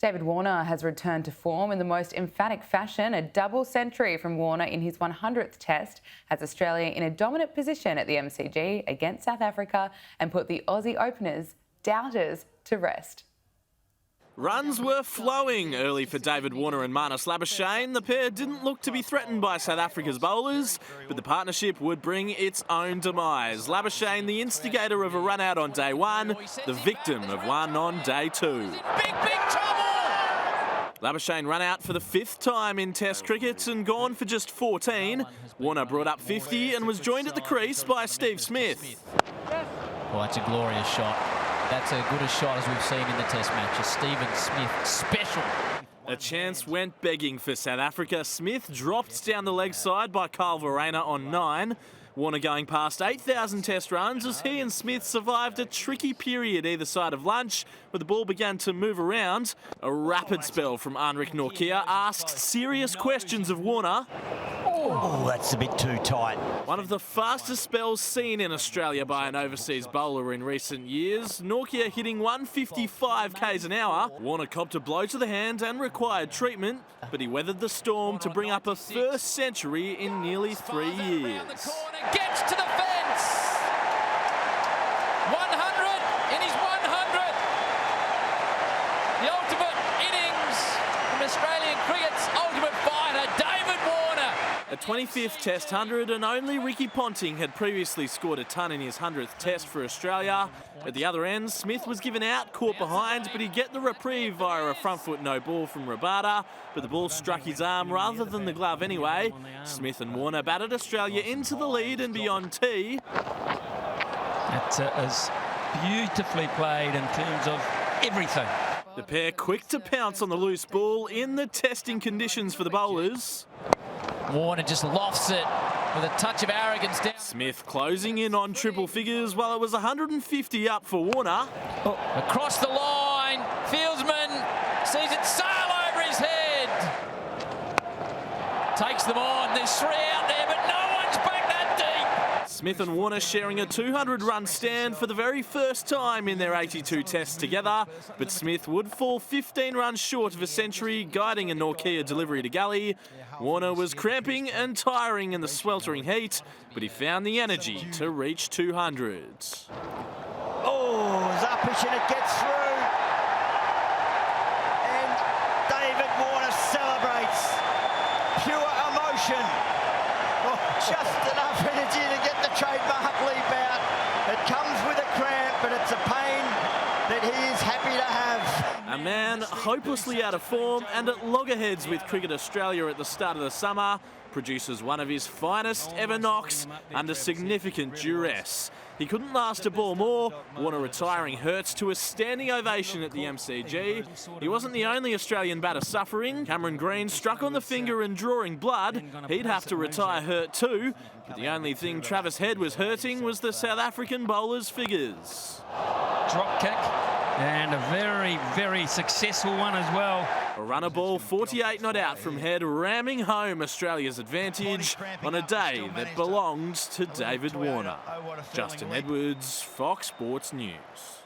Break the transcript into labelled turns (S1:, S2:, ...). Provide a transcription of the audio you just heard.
S1: David Warner has returned to form in the most emphatic fashion. A double century from Warner in his 100th test has Australia in a dominant position at the MCG against South Africa and put the Aussie openers' doubters to rest.
S2: Runs were flowing early for David Warner and Marnus Labuschagne. The pair didn't look to be threatened by South Africa's bowlers, but the partnership would bring its own demise. Labuschagne, the instigator of a run out on day one, the victim of one on day two.
S3: Big trouble!
S2: Labuschagne run out for the 5th time in Test cricket and gone for just 14. Warner brought up 50 and was joined at the crease by Steve Smith.
S3: Well, that's a glorious shot. That's as good a shot as we've seen in the Test match. A Stephen Smith special.
S2: A chance went begging for South Africa. Smith dropped down the leg side by Kyle Verreynne on 9. Warner going past 8,000 Test runs as he and Smith survived a tricky period either side of lunch where the ball began to move around. A rapid spell from Anrich Nortje asked serious questions of Warner.
S4: Oh, that's a bit too tight.
S2: One of the fastest spells seen in Australia by an overseas bowler in recent years. Nortje hitting 155 k's an hour. Warner copped a blow to the hand and required treatment, but he weathered the storm to bring up a first century in nearly 3 years.
S3: Gets to the fence. 100 in his 100th. The ultimate innings from Australian cricket's ultimate fighter, David Warner.
S2: A 25th Test 100, and only Ricky Ponting had previously scored a ton in his 100th Test for Australia. At the other end, Smith was given out, caught behind, but he'd get the reprieve via a front foot no ball from Rabada, but the ball struck his arm rather than the glove anyway. Smith and Warner batted Australia into the lead and beyond tee.
S5: That is beautifully played in terms of everything.
S2: The pair quick to pounce on the loose ball in the testing conditions for the bowlers.
S3: Warner just lofts it with a touch of arrogance down.
S2: Smith closing in on triple figures while it was 150 up for Warner.
S3: Oh, across the line, fieldsman sees it sail over his head. Takes them on, there's 3 out there, but no one's back that deep.
S2: Smith and Warner sharing a 200-run stand for the very first time in their 82 tests together, but Smith would fall 15 runs short of a century, guiding a Nortje delivery to gully. Warner was cramping and tiring in the sweltering heat, but he found the energy to reach 200.
S4: Oh, Zapish, and it gets through. And David Warner celebrates. Pure emotion. Oh, just enough energy to get the trademark leap out. It comes with a cramp, but it's a pain that he is happy to have.
S2: A man hopelessly out of form and at loggerheads with Cricket Australia at the start of the summer produces one of his finest ever knocks under significant duress. He couldn't last a ball more. Warner retiring hurts to a standing ovation at the MCG. He wasn't the only Australian batter suffering. Cameron Green struck on the finger and drawing blood. He'd have to retire hurt too. But the only thing Travis Head was hurting was the South African bowler's figures.
S5: Drop kick, and a very, very successful one as well.
S2: A runner ball 48 not out from Head, ramming home Australia's advantage on a day that belonged to David Warner. Justin Edwards, Fox Sports News.